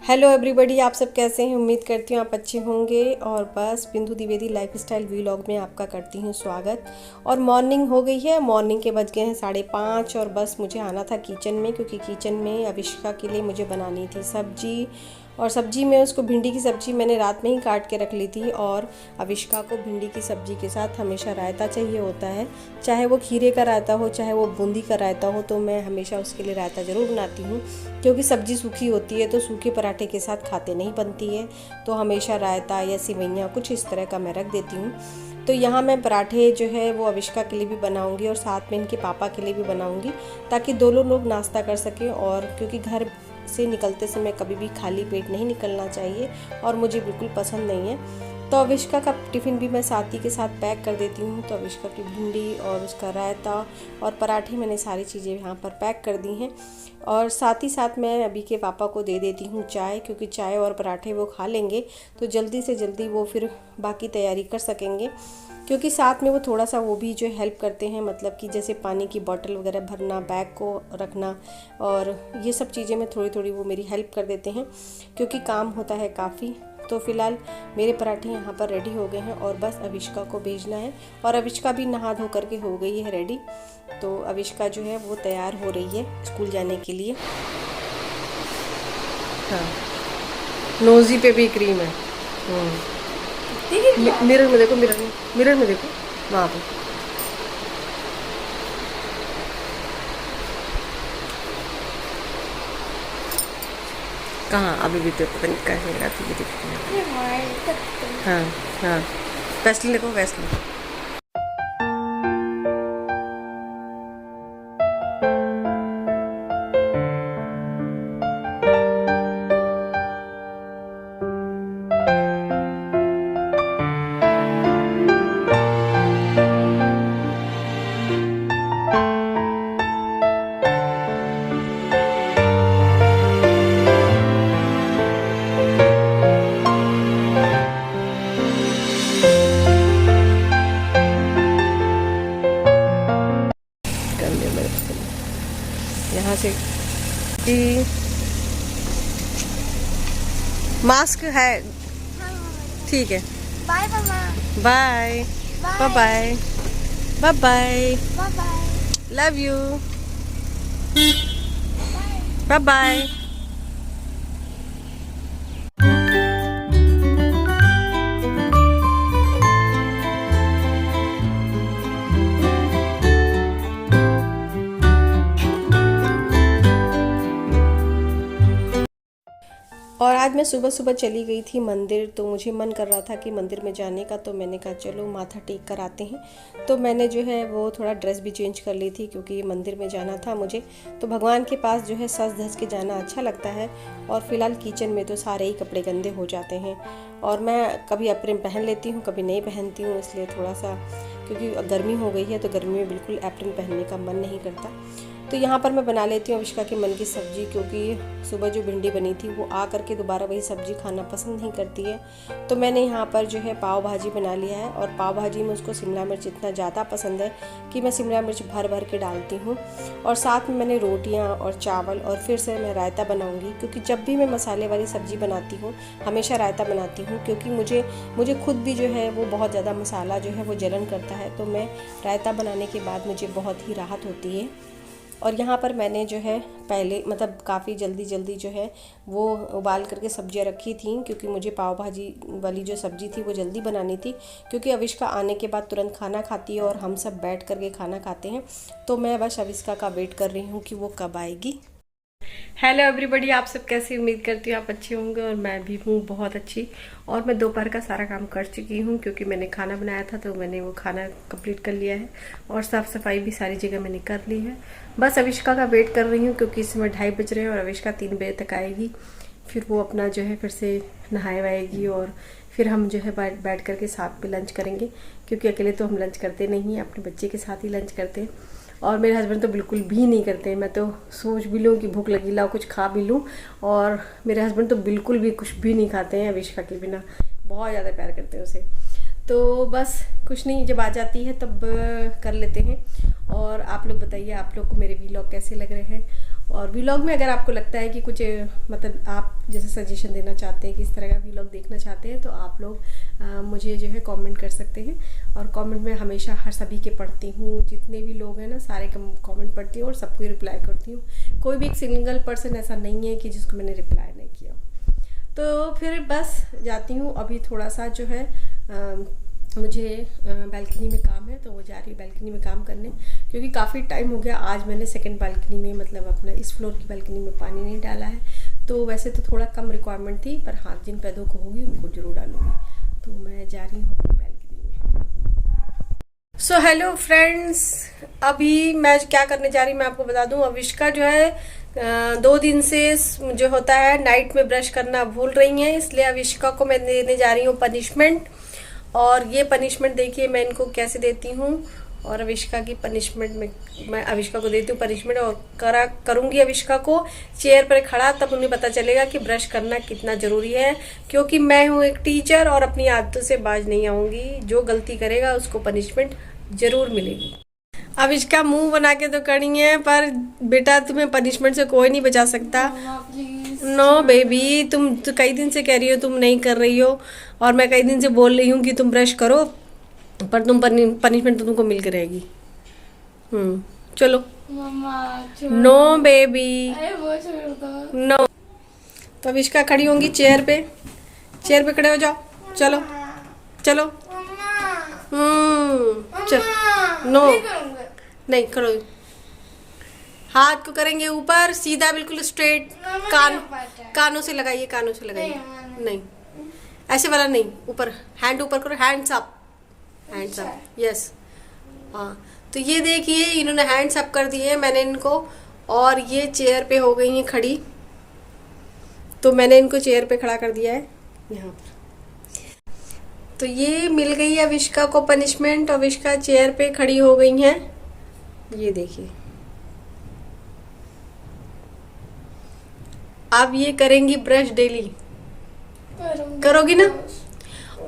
Hello everybody, आप सब कैसे हैं। उम्मीद करती हूँ आप अच्छे होंगे। और बस बिंदु द्विवेदी लाइफस्टाइल व्लॉग में आपका करती हूँ स्वागत। और मॉर्निंग हो गई है, मॉर्निंग के बज गए हैं 5:30 और बस मुझे आना था किचन में, क्योंकि किचन में अविष्का के लिए मुझे बनानी थी सब्जी। और सब्जी में उसको भिंडी की सब्ज़ी मैंने रात में ही काट के रख ली थी। और अविष्का को भिंडी की सब्ज़ी के साथ हमेशा रायता चाहिए होता है, चाहे वो खीरे का रायता हो चाहे वो बूंदी का रायता हो, तो मैं हमेशा उसके लिए रायता ज़रूर बनाती हूँ। क्योंकि सब्ज़ी सूखी होती है तो सूखे पराठे के साथ खाते नहीं बनती है, तो हमेशा रायता या सिवैयाँ कुछ इस तरह का मैं रख देती हूँ। तो यहाँ मैं पराठे जो है वो अविष्का के लिए भी बनाऊंगी और साथ में इनके पापा के लिए भी बनाऊंगी, ताकि दोनों लोग नाश्ता कर सकें। और क्योंकि घर से निकलते समय कभी भी खाली पेट नहीं निकलना चाहिए और मुझे बिल्कुल पसंद नहीं है। तो अविष्का का टिफ़िन भी मैं साथी के साथ पैक कर देती हूँ। तो अविष्का की भिंडी और उसका रायता और पराठे मैंने सारी चीज़ें यहाँ पर पैक कर दी हैं। और साथ ही साथ मैं अभी के पापा को दे देती हूँ चाय, क्योंकि चाय और पराठे वो खा लेंगे तो जल्दी से जल्दी वो फिर बाकी तैयारी कर सकेंगे। क्योंकि साथ में वो थोड़ा सा वो भी जो हेल्प करते हैं, मतलब कि जैसे पानी की बोतल वगैरह भरना, बैग को रखना और ये सब चीज़ें में थोड़ी थोड़ी वो मेरी हेल्प कर देते हैं, क्योंकि काम होता है काफ़ी। तो फिलहाल मेरे पराठे यहाँ पर रेडी हो गए हैं और बस अविष्का को भेजना है। और अविष्का भी नहा धो करके हो गई है रेडी। तो अविष्का जो है वो तैयार हो रही है स्कूल जाने के लिए। हाँ, नोज़ी पे भी क्रीम है। मिरर में देखो, मिरर में देखो, वहाँ पे। कहाँ अभी भी तो पता नहीं कैसे लगा तुझे दिखती है। हाँ हाँ, वैसलीन देखो, वैसलीन। यहाँ से मास्क है, ठीक है। बाय मामा। Bye bye bye bye bye, love you, bye bye. और आज मैं सुबह सुबह चली गई थी मंदिर, तो मुझे मन कर रहा था कि मंदिर में जाने का, तो मैंने कहा चलो माथा टेक कर आते हैं। तो मैंने जो है वो थोड़ा ड्रेस भी चेंज कर ली थी, क्योंकि मंदिर में जाना था मुझे। तो भगवान के पास जो है सज धज के जाना अच्छा लगता है। और फिलहाल किचन में तो सारे ही कपड़े गंदे हो जाते हैं और मैं कभी एप्रन पहन लेती हूँ कभी नहीं पहनती हूँ, इसलिए थोड़ा सा, क्योंकि गर्मी हो गई है तो गर्मी में बिल्कुल एप्रन पहनने का मन नहीं करता। तो यहाँ पर मैं बना लेती हूँ अविष्का के मन की सब्ज़ी, क्योंकि सुबह जो भिंडी बनी थी वो आ करके दोबारा वही सब्ज़ी खाना पसंद नहीं करती है। तो मैंने यहाँ पर जो है पाव भाजी बना लिया है। और पाव भाजी में उसको शिमला मिर्च इतना ज़्यादा पसंद है कि मैं शिमला मिर्च भर भर के डालती हूँ। और साथ में मैंने रोटियाँ और चावल और फिर से मैं रायता बनाऊँगी, क्योंकि जब भी मैं मसाले वाली सब्ज़ी बनाती हूँ हमेशा रायता बनाती हूँ, क्योंकि मुझे खुद भी जो है वो बहुत ज़्यादा मसाला जो है वो जलन करता है। तो मैं रायता बनाने के बाद मुझे बहुत ही राहत होती है। और यहाँ पर मैंने जो है पहले मतलब काफ़ी जल्दी जो है वो उबाल करके सब्जियाँ रखी थी, क्योंकि मुझे पाव भाजी वाली जो सब्ज़ी थी वो जल्दी बनानी थी, क्योंकि अविष्का आने के बाद तुरंत खाना खाती है और हम सब बैठ करके खाना खाते हैं। तो मैं बस अविष्का का वेट कर रही हूँ कि वो कब आएगी। हेलो एवरीबॉडी, आप सब कैसे, उम्मीद करती हूँ आप अच्छे होंगे और मैं भी हूँ बहुत अच्छी। और मैं दोपहर का सारा काम कर चुकी हूँ, क्योंकि मैंने खाना बनाया था तो मैंने वो खाना कंप्लीट कर लिया है। और साफ़ सफाई भी सारी जगह मैंने कर ली है। बस अविष्का का वेट कर रही हूँ, क्योंकि इस समय 2:30 बज रहे हैं और अविष्का 3 बजे तक आएगी। फिर वो अपना जो है फिर से नहाए वाएगी और फिर हम जो है बैठ करके साथ में लंच करेंगे, क्योंकि अकेले तो हम लंच करते नहीं हैं, अपने बच्चे के साथ ही लंच करते हैं। और मेरे हस्बैंड तो बिल्कुल भी नहीं करते। मैं तो सोच भी लूँ कि भूख लगी, लाओ कुछ खा भी लूँ, और मेरे हस्बैंड तो बिल्कुल भी कुछ भी नहीं खाते हैं अविष्का के बिना, बहुत ज़्यादा प्यार करते हैं उसे। तो बस कुछ नहीं, जब आ जाती है तब कर लेते हैं। और आप लोग बताइए, आप लोग को मेरे व्लॉग कैसे लग रहे हैं। और व्लॉग में अगर आपको लगता है कि कुछ मतलब आप जैसे सजेशन देना चाहते हैं, किस तरह का व्लॉग देखना चाहते हैं, तो आप लोग मुझे जो है कमेंट कर सकते हैं। और कमेंट में हमेशा हर सभी के पढ़ती हूँ, जितने भी लोग हैं ना सारे कमेंट पढ़ती हूँ और सबको रिप्लाई करती हूँ। कोई भी एक सिंगल पर्सन ऐसा नहीं है कि जिसको मैंने रिप्लाई नहीं किया। तो फिर बस जाती हूँ। अभी थोड़ा सा जो है मुझे बालकनी में काम है, तो वो जा रही है बालकनी में काम करने, क्योंकि काफ़ी टाइम हो गया। आज मैंने सेकंड बालकनी में मतलब अपना इस फ्लोर की बालकनी में पानी नहीं डाला है। तो वैसे तो थोड़ा कम रिक्वायरमेंट थी, पर हाँ जिन पौधों को होगी उनको जरूर डालूंगी। तो मैं जा रही हूँ अपनी बालकनी में। सो हेलो फ्रेंड्स, अभी मैं क्या करने जा रही हूँ मैं आपको बता दूँ। अविष्का जो है 2 दिन से जो होता है नाइट में ब्रश करना भूल रही हैं, इसलिए अविष्का को मैं देने जा रही हूँ पनिशमेंट। और ये पनिशमेंट देखिए मैं इनको कैसे देती हूँ। और अविष्का की पनिशमेंट में मैं अविष्का को देती हूँ पनिशमेंट, और करूँगी अविष्का को चेयर पर खड़ा, तब उन्हें पता चलेगा कि ब्रश करना कितना ज़रूरी है। क्योंकि मैं हूँ एक टीचर और अपनी आदतों से बाज नहीं आऊँगी। जो गलती करेगा उसको पनिशमेंट ज़रूर मिलेगी। अविष्का मुंह बना के तो करी है, पर बेटा तुम्हें पनिशमेंट से कोई नहीं बचा सकता। नो बेबी, तुम तो कई दिन से कह रही हो तुम नहीं कर रही हो, और मैं कई दिन से बोल रही हूँ कि तुम ब्रश करो, पर तुम पनिशमेंट तो तुमको मिल के रहेगी। चलो। No baby, no. तो अविष्का खड़ी होंगी चेयर पे खड़े हो जाओ। चलो चलो। चलो। नो नहीं करो। हाथ को करेंगे ऊपर सीधा, बिल्कुल स्ट्रेट। कानों से लगाइए, कानों से लगाइए। नहीं ऐसे वाला नहीं, ऊपर हैंड ऊपर करो, hands up, hands up. Yes हाँ। तो ये देखिए इन्होंने हैंड्स अप कर दिए मैंने इनको, और ये चेयर पे हो गई हैं खड़ी। तो मैंने इनको चेयर पे खड़ा कर दिया है यहाँ पर। तो ये मिल गई है अविष्का को पनिशमेंट। अविष्का चेयर पे खड़ी हो गई हैं, ये देखिए। अब ये करेंगी ब्रश डेली, करोगी ना।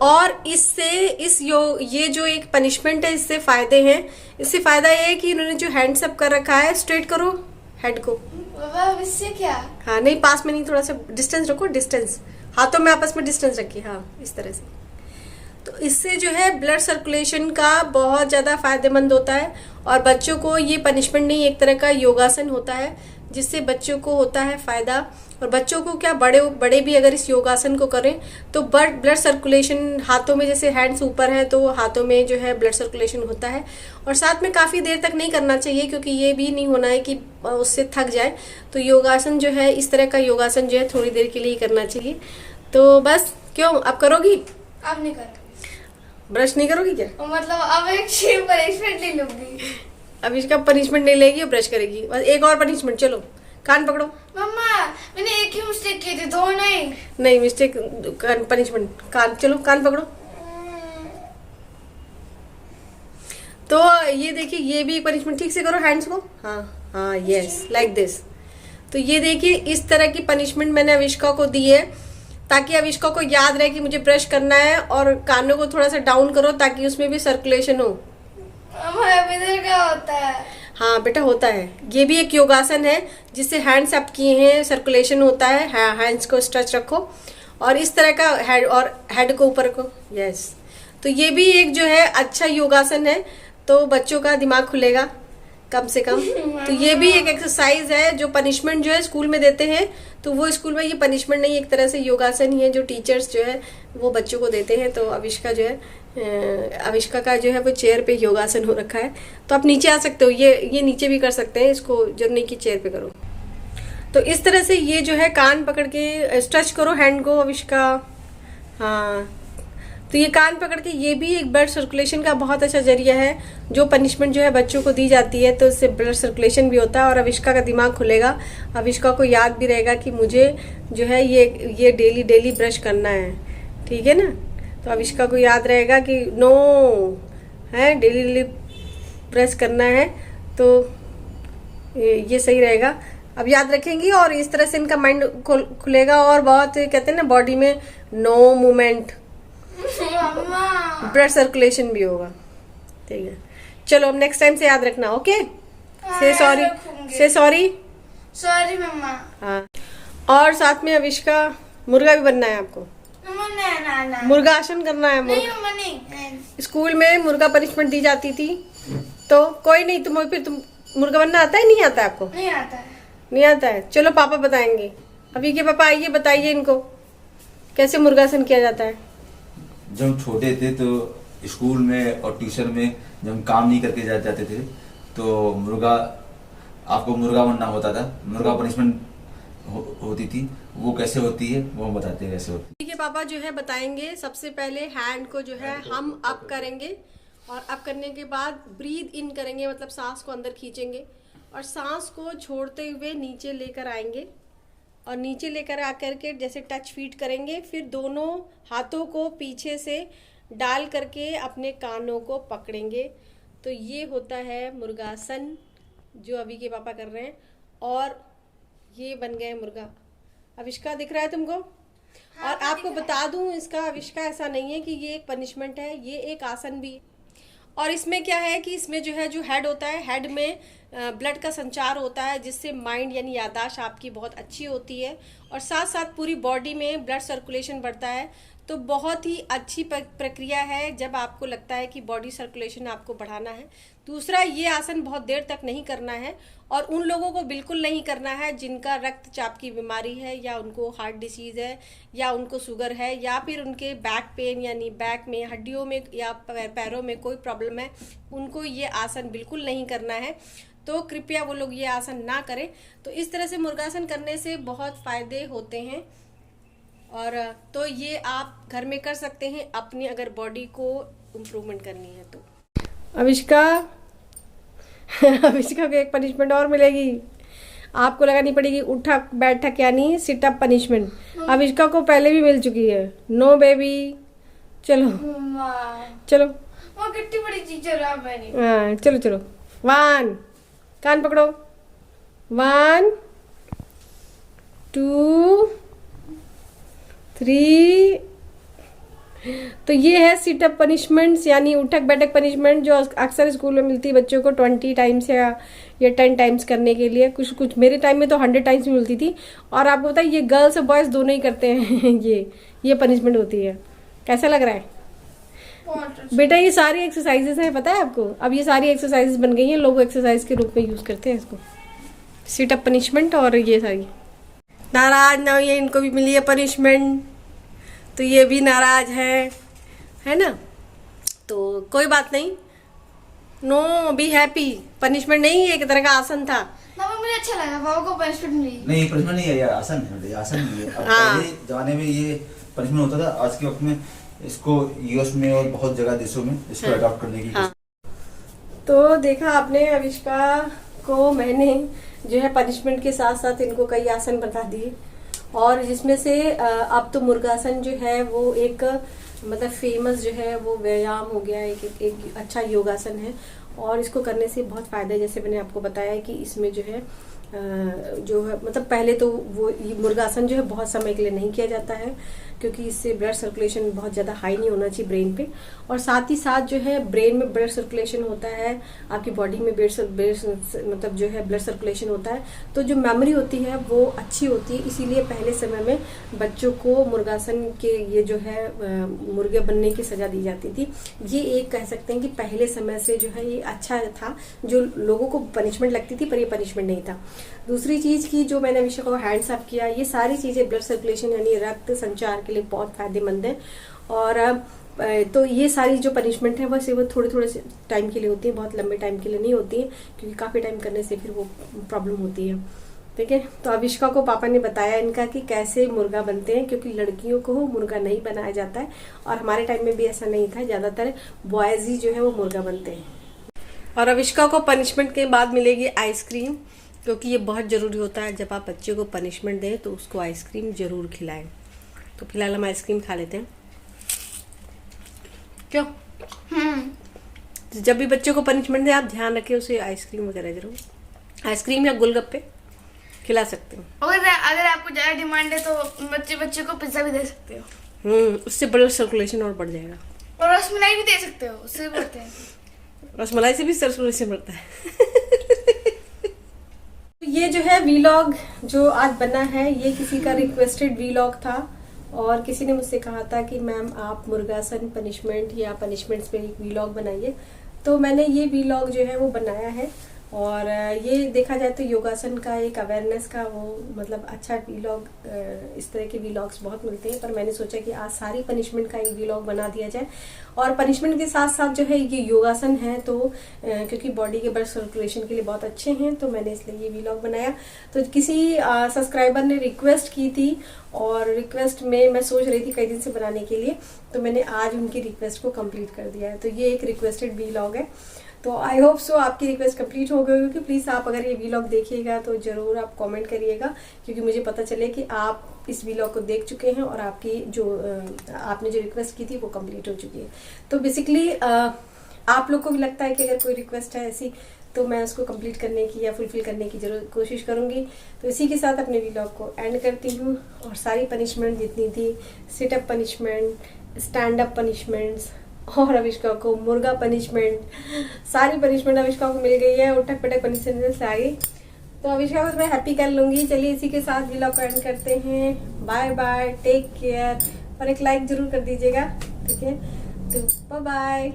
और इससे ये जो एक पनिशमेंट है, इससे फायदे हैं। इससे फायदा ये है कि इन्होंने जो हैंड्स अप कर रखा है, स्ट्रेट करो हेड को। इससे क्या? हाँ नहीं, पास में नहीं, थोड़ा सा डिस्टेंस रखो, डिस्टेंस हाथों में आपस में डिस्टेंस रखिए। हाँ इस तरह से। तो इससे जो है ब्लड सर्कुलेशन का बहुत ज़्यादा फायदेमंद होता है। और बच्चों को ये पनिशमेंट नहीं, एक तरह का योगासन होता है, जिससे बच्चों को होता है फ़ायदा। और बच्चों को क्या, बड़े भी अगर इस योगासन को करें तो ब्लड सर्कुलेशन हाथों में, जैसे हैंड्स ऊपर हैं तो हाथों में जो है ब्लड सर्कुलेशन होता है। और साथ में काफ़ी देर तक नहीं करना चाहिए, क्योंकि ये भी नहीं होना है कि उससे थक जाए। तो योगासन जो है, इस तरह का योगासन जो है थोड़ी देर के लिए ही करना चाहिए। तो बस, क्यों अब करोगी? अब नहीं कर, ब्रश नहीं करोगी क्या? मतलब अब एक पनिशमेंट नहीं लूंगी। अब इसका पनिशमेंट नहीं लेगी और ब्रश करेगी। बस एक और पनिशमेंट। चलो कान पकड़ो। मम्मा मैंने एक ही मिस्टेक की थी, 2 नहीं मिस्टेक, पनिशमेंट कान। चलो कान पकड़ो। तो ये देखिए, ये भी पनिशमेंट। ठीक से करो हैंड्स को। हाँ हाँ, यस, लाइक दिस। तो ये देखिए, इस तरह की पनिशमेंट मैंने अविष्का को दी है, ताकि अविष्का को याद रहे कि मुझे ब्रश करना है। और कानों को थोड़ा सा डाउन करो ताकि उसमें भी सर्कुलेशन हो। इधर क्या होता है? हाँ बेटा होता है, ये भी एक योगासन है, जिससे हैंड्स अप किए हैं, सर्कुलेशन होता है। हैंड्स को स्ट्रेच रखो और इस तरह का हेड, और हेड को ऊपर को। यस, तो ये भी एक जो है अच्छा योगासन है, तो बच्चों का दिमाग खुलेगा कम से कम। तो ये भी एक एक्सरसाइज है जो पनिशमेंट जो है स्कूल में देते हैं, तो वो स्कूल में ये पनिशमेंट नहीं, एक तरह से योगासन ही है जो टीचर्स जो है वो बच्चों को देते हैं। तो अविष्का जो है, अविष्का का जो है वो चेयर पे योगासन हो रखा है। तो आप नीचे आ सकते हो, ये नीचे भी कर सकते हैं, इसको जरूर नहीं कि चेयर पे करो। तो इस तरह से ये जो है कान पकड़ के स्ट्रेच करो हैंड को अविष्का। हाँ, तो ये कान पकड़ के, ये भी एक ब्लड सर्कुलेशन का बहुत अच्छा जरिया है। जो पनिशमेंट जो है बच्चों को दी जाती है तो इससे ब्लड सर्कुलेशन भी होता है और अविष्का का दिमाग खुलेगा। अविष्का को याद भी रहेगा कि मुझे जो है ये डेली ब्रश करना है, ठीक है ना। तो अविष्का को याद रहेगा कि नो है, डेली ब्रश करना है, तो ये सही रहेगा। अब याद रखेंगी और इस तरह से इनका माइंड खुलेगा। और बहुत कहते हैं ना, बॉडी में नो मूवमेंट, ब्लड सर्कुलेशन भी होगा, ठीक है। चलो अब नेक्स्ट टाइम से याद रखना, ओके। से सॉरी, से सॉरी, सॉरी मम्मा। हाँ, और साथ में अविष्का मुर्गा भी बनना है आपको। मम्मा ना ना ना। मुर्गा आसन करना है। नहीं मम्मा नहीं। स्कूल में मुर्गा पनिशमेंट दी जाती थी, तो कोई नहीं, तुम मुर्गा बनना आता है, नहीं आता है आपको? नहीं आता है। नहीं आता है, चलो पापा बताएंगे। अभी के पापा आइए, बताइए इनको कैसे मुर्गासन किया जाता है। जब हम छोटे थे तो स्कूल में और ट्यूशन में जब हम काम नहीं करके जाते थे तो आपको मुर्गा बनना होता था। मुर्गा पनिशमेंट होती थी, वो कैसे होती है वो हम बताते हैं कैसे होती है। ठीक है, पापा जो है बताएंगे। सबसे पहले हैंड को जो है हम अप करेंगे, और अप करने के बाद ब्रीद इन करेंगे, मतलब सांस को अंदर खींचेंगे और सांस को छोड़ते हुए नीचे लेकर आएंगे, और नीचे लेकर आकर के जैसे टच फीट करेंगे। फिर दोनों हाथों को पीछे से डाल करके अपने कानों को पकड़ेंगे। तो ये होता है मुर्गासन जो अभी के पापा कर रहे हैं, और ये बन गए मुर्गा। अविष्का दिख रहा है तुमको? हाँ, और आपको बता दूं, इसका अविष्का ऐसा नहीं है कि ये एक पनिशमेंट है, ये एक आसन भी। और इसमें क्या है कि इसमें जो है, जो हेड होता है, हेड में ब्लड का संचार होता है, जिससे माइंड यानी याददाश्त आपकी बहुत अच्छी होती है, और साथ साथ पूरी बॉडी में ब्लड सर्कुलेशन बढ़ता है। तो बहुत ही अच्छी प्रक्रिया है जब आपको लगता है कि बॉडी सर्कुलेशन आपको बढ़ाना है। दूसरा, ये आसन बहुत देर तक नहीं करना है, और उन लोगों को बिल्कुल नहीं करना है जिनका रक्तचाप की बीमारी है, या उनको हार्ट डिसीज़ है, या उनको शुगर है, या फिर उनके बैक पेन यानी बैक में हड्डियों में या पैरों में कोई प्रॉब्लम है, उनको ये आसन बिल्कुल नहीं करना है। तो कृपया वो लोग ये आसन ना करें। तो इस तरह से मुर्गासन करने से बहुत फ़ायदे होते हैं, और तो ये आप घर में कर सकते हैं अपनी अगर बॉडी को इम्प्रूवमेंट करनी है तो। अविष्का अविष्का को एक पनिशमेंट और मिलेगी, आपको लगानी पड़ेगी उठक बैठक यानी सिटअप पनिशमेंट। अविष्का को पहले भी मिल चुकी है। नो बेबी, चलो मम्मा चलो, वो कितनी बड़ी टीचर है मैंने। हाँ चलो चलो। 1, कान पकड़ो, 1 2 3। तो ये है सिटअप पनिशमेंट्स यानी उठक बैठक पनिशमेंट, जो अक्सर स्कूल में मिलती है बच्चों को 20 टाइम्स या 10 टाइम्स करने के लिए। कुछ मेरे टाइम में तो 100 टाइम्स भी मिलती थी। और आपको पता है ये गर्ल्स और बॉयज़ दोनों ही करते हैं ये पनिशमेंट होती है। कैसा लग रहा है बेटा? ये सारी एक्सरसाइजेस हैं, पता है आपको? अब ये सारी एक्सरसाइजेस बन गई हैं, लोग एक्सरसाइज के रूप में यूज़ करते हैं इसको, सिटअप पनिशमेंट। और ये सारी नाराज ना, ये इनको भी मिली है पनिशमेंट, तो ये भी नाराज है ना? तो कोई बात नहीं, नो बी हैप्पी। पनिशमेंट नहीं, एक तरह का आसन था। पापा मुझे अच्छा लगा, पापा को पनिशमेंट मिली। नहीं पनिशमेंट नहीं है, ये आसन है, आसन नहीं है। अब हाँ। पहले जमाने में ये पनिशमेंट होता था, आज के वक्त में इसको यूएस में और बहुत जगह देशों में इसको अडॉप्ट करने की हाँ। तो देखा आपने, अविष्का को मैंने जो है पनिशमेंट के साथ साथ इनको कई आसन बता दिए, और जिसमें से अब तो मुर्गासन जो है वो एक मतलब फेमस जो है वो व्यायाम हो गया, एक अच्छा योगासन है, और इसको करने से बहुत फ़ायदा है। जैसे मैंने आपको बताया कि इसमें जो है मतलब पहले तो वो मुर्गासन जो है बहुत समय के लिए नहीं किया जाता है, क्योंकि इससे ब्लड सर्कुलेशन बहुत ज़्यादा हाई नहीं होना चाहिए ब्रेन पे, और साथ ही साथ जो है ब्रेन में ब्लड सर्कुलेशन होता है, आपकी बॉडी में मतलब जो है ब्लड सर्कुलेशन होता है, तो जो मेमोरी होती है वो अच्छी होती है। इसीलिए पहले समय में बच्चों को मुर्गासन के ये जो है मुर्गे बनने की सज़ा दी जाती थी। ये एक कह सकते हैं कि पहले समय से जो है ये अच्छा था, जो लोगों को पनिशमेंट लगती थी पर ये पनिशमेंट नहीं था। दूसरी चीज़ की जो मैंने विषय को हैंड्स अप किया, ये सारी चीज़ें ब्लड सर्कुलेशन यानी रक्त संचार के लिए बहुत फायदेमंद है। और तो ये सारी जो पनिशमेंट है वो सिर्फ थोड़े से टाइम के लिए होती है, बहुत लंबे टाइम के लिए नहीं होती है, क्योंकि काफ़ी टाइम करने से फिर वो प्रॉब्लम होती है। ठीक है, तो अविष्का को पापा ने बताया इनका कि कैसे मुर्गा बनते हैं, क्योंकि लड़कियों को मुर्गा नहीं बनाया जाता है, और हमारे टाइम में भी ऐसा नहीं था, ज़्यादातर बॉयज़ ही जो है वो मुर्गा बनते हैं। और अविष्का को पनिशमेंट के बाद मिलेगी आइसक्रीम, क्योंकि ये बहुत ज़रूरी होता है जब आप बच्चे को पनिशमेंट दें तो उसको आइसक्रीम ज़रूर खिलाएं। तो फिलहाल हम आइसक्रीम खा लेते हैं, क्यों? जब भी बच्चे को पनिशमेंट दें आप ध्यान रखें उसे आइसक्रीम वगैरह जरूर, आइसक्रीम या गोलगप्पे खिला सकते हो। अगर आपको ज़्यादा डिमांड है तो बच्चे को पिज्ज़ा भी दे सकते हो। उससे ब्लड सर्कुलेशन और बढ़ जाएगा, और रसमलाई भी दे सकते हो, उससे बढ़ते हैं। रसमलाई से भी सर्कुलेशन बढ़ता है। तो ये जो है वीलॉग जो आज बना है ये किसी का रिक्वेस्टेड वीलॉग था और किसी ने मुझसे कहा था कि मैम आप मुर्गासन पनिशमेंट या पनिशमेंट्स पे एक वीलॉग बनाइए, तो मैंने ये वीलॉग जो है वो बनाया है। और ये देखा जाए तो योगासन का एक अवेयरनेस का वो मतलब अच्छा वीलॉग, इस तरह के वीलॉग्स बहुत मिलते हैं, पर मैंने सोचा कि आज सारी पनिशमेंट का एक वीलॉग बना दिया जाए। और पनिशमेंट के साथ साथ जो है ये योगासन है तो क्योंकि बॉडी के ब्लड सर्कुलेशन के लिए बहुत अच्छे हैं, तो मैंने इसलिए ये वीलॉग बनाया। तो किसी सब्सक्राइबर ने रिक्वेस्ट की थी और रिक्वेस्ट में मैं सोच रही थी कई दिन से बनाने के लिए, तो मैंने आज उनकी रिक्वेस्ट को कंप्लीट कर दिया है। तो ये एक रिक्वेस्टेड वीलॉग है, तो आई होप सो आपकी रिक्वेस्ट कंप्लीट हो गई होगी। प्लीज़ आप अगर ये वीलॉग देखिएगा तो ज़रूर आप कमेंट करिएगा, क्योंकि मुझे पता चले कि आप इस वीलॉग को देख चुके हैं और आपकी जो आपने जो रिक्वेस्ट की थी वो कंप्लीट हो चुकी है। तो बेसिकली आप लोग को भी लगता है कि अगर कोई रिक्वेस्ट है ऐसी तो मैं उसको कंप्लीट करने की या फुलफिल करने की जरूर कोशिश करूँगी। तो इसी के साथ अपने वीलॉग को एंड करती हूँ। और सारी पनिशमेंट जितनी थी, sit up punishment, stand up punishments और अविष्का को मुर्गा पनिशमेंट, सारी पनिशमेंट अविष्का को मिल गई है, उठक पटक पनिशमेंट से आ गई। तो अविष्का को मैं हैप्पी कर लूंगी। चलिए इसी के साथ व्लॉग को एंड करते हैं। बाय बाय, टेक केयर, और एक लाइक जरूर कर दीजिएगा, ठीक है। तो बाय बाय,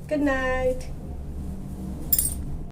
गुड नाइट।